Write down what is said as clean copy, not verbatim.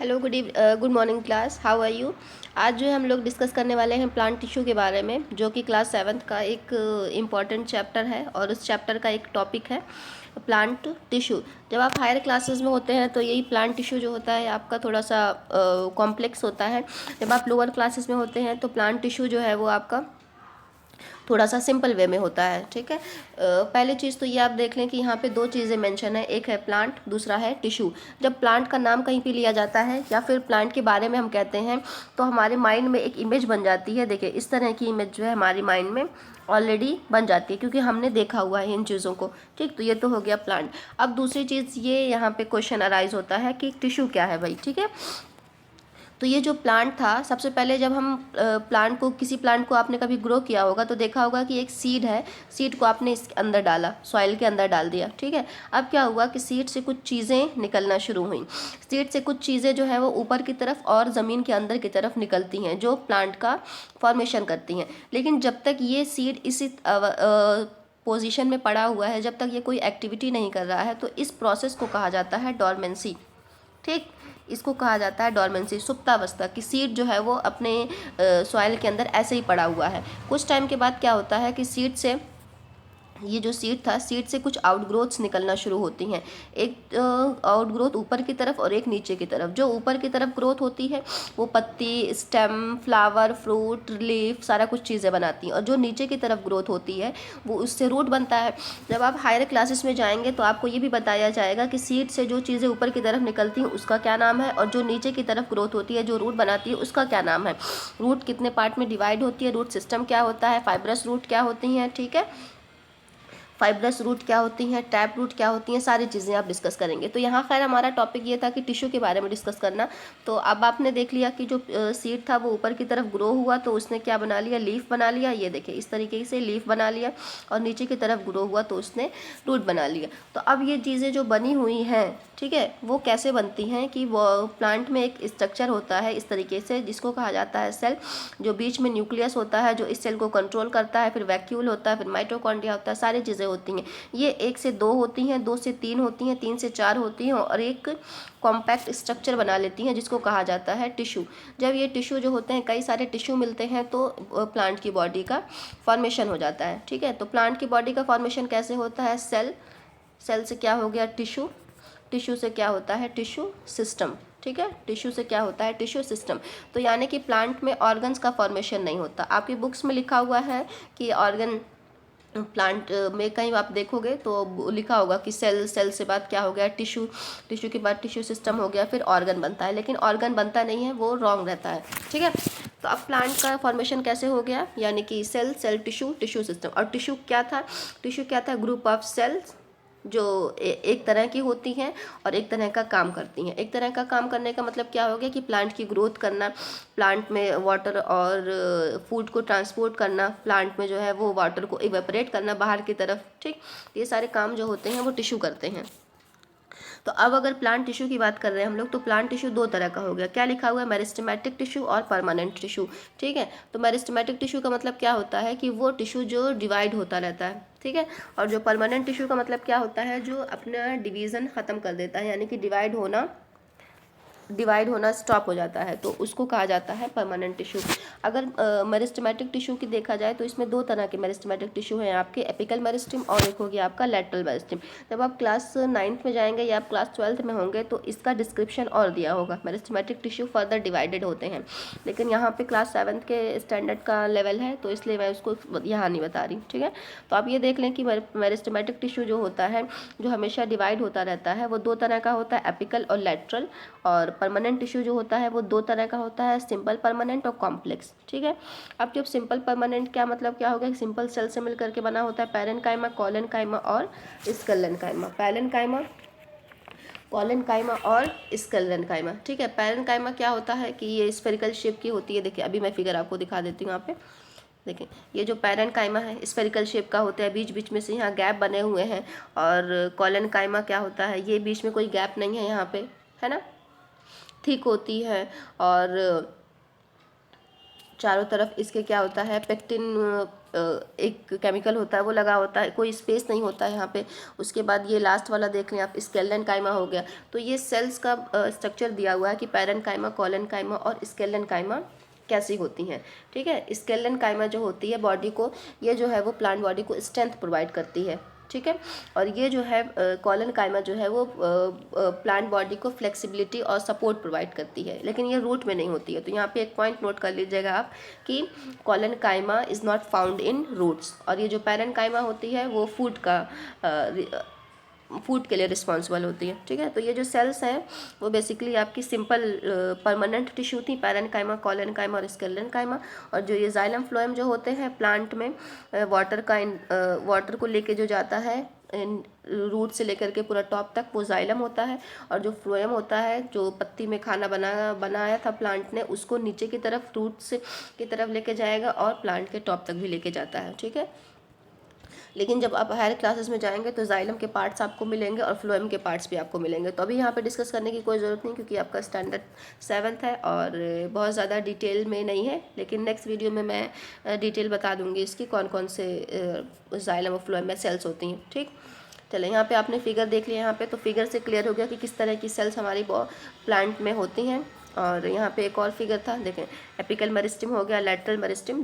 Hello, good morning class. How are you. आज जो है हम लोग डिस्कस करने वाले हैं प्लांट टिश्यू के बारे में, जो कि क्लास 7th का एक इम्पॉर्टेंट चैप्टर है और उस चैप्टर का एक टॉपिक है प्लांट टिश्यू। जब आप हायर क्लासेस में होते हैं तो यही प्लांट टिश्यू जो होता है आपका थोड़ा सा कॉम्प्लेक्स होता है। जब आप लोअर क्लासेस में होते हैं तो प्लांट टिश्यू जो है वो आपका थोड़ा सा सिंपल वे में होता है। ठीक है, पहली चीज़ तो ये आप देख लें कि यहाँ पे दो चीज़ें मेंशन है, एक है प्लांट, दूसरा है टिश्यू। जब प्लांट का नाम कहीं पे लिया जाता है या फिर प्लांट के बारे में हम कहते हैं तो हमारे माइंड में एक इमेज बन जाती है। देखिए, इस तरह की इमेज जो है हमारी माइंड में ऑलरेडी बन जाती है क्योंकि हमने देखा हुआ है इन चीज़ों को। ठीक, तो ये तो हो गया प्लांट। अब दूसरी चीज़ ये यहाँ पे क्वेश्चन अराइज होता है कि टिश्यू क्या है भाई। ठीक है, तो ये जो प्लांट था, सबसे पहले जब हम किसी प्लांट को आपने कभी ग्रो किया होगा तो देखा होगा कि एक सीड है, सीड को आपने इसके अंदर डाला, सॉइल के अंदर डाल दिया। ठीक है, अब क्या हुआ कि सीड से कुछ चीज़ें निकलना शुरू हुई। सीड से कुछ चीज़ें जो है वो ऊपर की तरफ और ज़मीन के अंदर की तरफ निकलती हैं, जो प्लांट का फॉर्मेशन करती हैं। लेकिन जब तक ये सीड इसी पोजीशन में पड़ा हुआ है, जब तक ये कोई एक्टिविटी नहीं कर रहा है, तो इस प्रोसेस को कहा जाता है डोरमेंसी। ठीक, इसको कहा जाता है डोरमेंसी, सुप्तावस्था। कि सीड जो है वो अपने सॉइल के अंदर ऐसे ही पड़ा हुआ है। कुछ टाइम के बाद क्या होता है कि सीड से, ये जो सीड था, सीड से कुछ आउटग्रोथ्स निकलना शुरू होती हैं। एक आउटग्रोथ ऊपर की तरफ और एक नीचे की तरफ। जो ऊपर की तरफ ग्रोथ होती है वो पत्ती, स्टेम, फ्लावर, फ्रूट, लीफ, सारा कुछ चीज़ें बनाती हैं। और जो नीचे की तरफ ग्रोथ होती है वो उससे रूट बनता है। जब आप हायर क्लासेस में जाएंगे तो आपको ये भी बताया जाएगा कि सीड से जो चीज़ें ऊपर की तरफ निकलती हैं उसका क्या नाम है, और जो नीचे की तरफ ग्रोथ होती है, जो रूट बनाती है, उसका क्या नाम है। रूट कितने पार्ट में डिवाइड होती है, रूट सिस्टम क्या होता है, फाइब्रस रूट क्या होती हैं। ठीक है, फाइब्रस रूट क्या होती हैं, टैप रूट क्या होती हैं, सारी चीज़ें आप डिस्कस करेंगे। तो यहाँ खैर हमारा टॉपिक ये था कि टिश्यू के बारे में डिस्कस करना। तो अब आपने देख लिया कि जो सीड था वो ऊपर की तरफ ग्रो हुआ तो उसने क्या बना लिया, लीफ बना लिया। ये देखिए, इस तरीके से लीफ बना लिया। और नीचे की तरफ ग्रो हुआ तो उसने रूट बना लिया। तो अब ये चीज़ें जो बनी हुई हैं, ठीक है, वो कैसे बनती हैं कि वो प्लांट में एक स्ट्रक्चर होता है इस तरीके से, जिसको कहा जाता है सेल। जो बीच में न्यूक्लियस होता है जो इस सेल को कंट्रोल करता है, फिर वैक्यूल होता है, फिर माइटोकॉन्ड्रिया होता है, सारी चीज़ें होती हैं। ये 1 से 2 होती हैं, 2 से 3 होती हैं, 3 से 4 होती हैं और एक कॉम्पैक्ट स्ट्रक्चर बना लेती हैं जिसको कहा जाता है टिश्यू। जब ये टिश्यू जो होते हैं, कई सारे टिश्यू मिलते हैं तो प्लांट की बॉडी का फॉर्मेशन हो जाता है। ठीक है, तो प्लांट की बॉडी का फॉर्मेशन कैसे होता है, सेल, सेल से क्या हो गया टिश्यू, टिश्यू से क्या होता है टिश्यू सिस्टम। ठीक है, टिश्यू से क्या होता है टिश्यू सिस्टम। तो यानी कि प्लांट में ऑर्गन्स का फॉर्मेशन नहीं होता। आपकी बुक्स में लिखा हुआ है कि ऑर्गन, प्लांट में कहीं आप देखोगे तो लिखा होगा कि सेल, सेल से बाद क्या हो गया टिश्यू, टिश्यू के बाद टिश्यू सिस्टम हो गया, फिर ऑर्गन बनता है। लेकिन ऑर्गन बनता नहीं है, वो रॉन्ग रहता है। ठीक है, तो अब प्लांट का फॉर्मेशन कैसे हो गया, यानी कि cell, cell, tissue, tissue system. और टिश्यू क्या था, टिश्यू क्या था, ग्रुप ऑफ सेल्स जो एक तरह की होती हैं और एक तरह का काम करती हैं। एक तरह का काम करने का मतलब क्या हो गया कि प्लांट की ग्रोथ करना, प्लांट में वाटर और फूड को ट्रांसपोर्ट करना, प्लांट में जो है वो वाटर को इवेपोरेट करना बाहर की तरफ। ठीक, ये सारे काम जो होते हैं वो टिश्यू करते हैं। तो अब अगर प्लांट टिश्यू की बात कर रहे हैं हम लोग, तो प्लांट टिश्यू दो तरह का हो गया। क्या लिखा हुआ है, मेरिस्टेमेटिक टिश्यू और परमानेंट टिश्यू। ठीक है, तो मेरिस्टेमेटिक टिश्यू का मतलब क्या होता है कि वो टिश्यू जो डिवाइड होता रहता है। ठीक है, और जो परमानेंट टिश्यू का मतलब क्या होता है, जो अपना डिवीज़न ख़त्म कर देता है, यानी कि डिवाइड होना स्टॉप हो जाता है, तो उसको कहा जाता है परमानेंट टिश्यू। अगर मेरिस्टेमेटिक टिश्यू की देखा जाए तो इसमें दो तरह के मेरिस्टेमेटिक टिश्यू हैं आपके, एपिकल मेरिस्टम और एक हो गया आपका लैटरल मेरिस्टम। जब आप क्लास 9th में जाएंगे या आप क्लास 12th में होंगे तो इसका डिस्क्रिप्शन और दिया होगा। मेरिस्टेमेटिक टिश्यू फर्दर डिवाइडेड होते हैं, लेकिन यहाँ पे क्लास 7th के स्टैंडर्ड का लेवल है तो इसलिए मैं उसको यहाँ नहीं बता रही। ठीक है, तो आप ये देख लें कि मेरिस्टेमेटिक टिश्यू जो होता है, जो हमेशा डिवाइड होता रहता है, वो दो तरह का होता है, एपिकल और लैटरल। और परमानेंट टिश्यू जो होता है वो दो तरह का होता है, सिंपल परमानेंट और कॉम्प्लेक्स। ठीक है, अब जब सिंपल परमानेंट क्या मतलब क्या होगा, सिंपल सेल से मिलकर के बना होता है, पैरेन्काइमा, कॉलेनकाइमा और स्केलेनकाइमा। पैरेन्काइमा, कॉलेनकाइमा और स्केलेनकाइमा। ठीक है, पैरेन्काइमा क्या होता है कि ये स्फेरिकल शेप की होती है। देखिए, अभी मैं फिगर आपको दिखा देती हूँ यहाँ पे। देखिए, ये जो पैरेन्काइमा है स्फेरिकल शेप का होता है, बीच बीच में से यहाँ गैप बने हुए हैं। और कॉलेनकाइमा क्या होता है, ये बीच में कोई गैप नहीं है यहाँ पे, है ना, थिक होती है। और चारों तरफ इसके क्या होता है, पेक्टिन एक केमिकल होता है वो लगा होता है, कोई स्पेस नहीं होता है यहाँ पे। उसके बाद ये लास्ट वाला देख लें आप, स्केलेनकाइमा हो गया। तो ये सेल्स का स्ट्रक्चर दिया हुआ है कि पैरेनकाइमा, कोलेनकाइमा और स्केलेनकाइमा कैसी होती हैं। ठीक है, स्केलेनकाइमा जो होती है बॉडी को, ये जो है वो प्लांट बॉडी को स्ट्रेंथ प्रोवाइड करती है। ठीक है, और ये जो है कोलेनकाइमा जो है वो प्लांट बॉडी को फ्लेक्सिबिलिटी और सपोर्ट प्रोवाइड करती है, लेकिन ये रूट में नहीं होती है। तो यहाँ पे एक पॉइंट नोट कर लीजिएगा आप कि collenchyma is not found in roots, और ये जो पैरेनकाइमा होती है वो फूड के लिए रिस्पॉन्सिबल होती है। ठीक है, तो ये जो सेल्स हैं वो बेसिकली आपकी सिंपल परमानेंट टिश्यू थी, पैरेनकाइमा, कोलेनकाइमा और स्केलेनकाइमा। और जो ये जाइलम फ्लोएम जो होते हैं प्लांट में, वाटर को लेके जो जाता है रूट से लेकर के पूरा टॉप तक, वो जाइलम होता है। और जो फ्लोएम होता है, जो पत्ती में खाना बनाया था प्लांट ने, उसको नीचे की तरफ रूट्स की तरफ लेके जाएगा और प्लांट के टॉप तक भी लेके जाता है। ठीक है, लेकिन जब आप हायर क्लासेस में जाएंगे तो जाइलम के पार्ट्स आपको मिलेंगे और फ्लोएम के पार्ट्स भी आपको मिलेंगे। तो अभी यहाँ पे डिस्कस करने की कोई ज़रूरत नहीं, क्योंकि आपका स्टैंडर्ड 7th है और बहुत ज़्यादा डिटेल में नहीं है। लेकिन नेक्स्ट वीडियो में मैं डिटेल बता दूँगी इसकी कौन कौन से जाइलम और फ्लोएम में सेल्स होती हैं। ठीक, चले यहाँ पे आपने फिगर देख लिया। यहाँ पे तो फिगर से क्लियर हो गया कि किस तरह की सेल्स हमारी प्लांट में होती हैं। और यहाँ पे एक और फिगर था, देखें, एपिकल मेरिस्टम हो गया, लैटरल मेरिस्टम।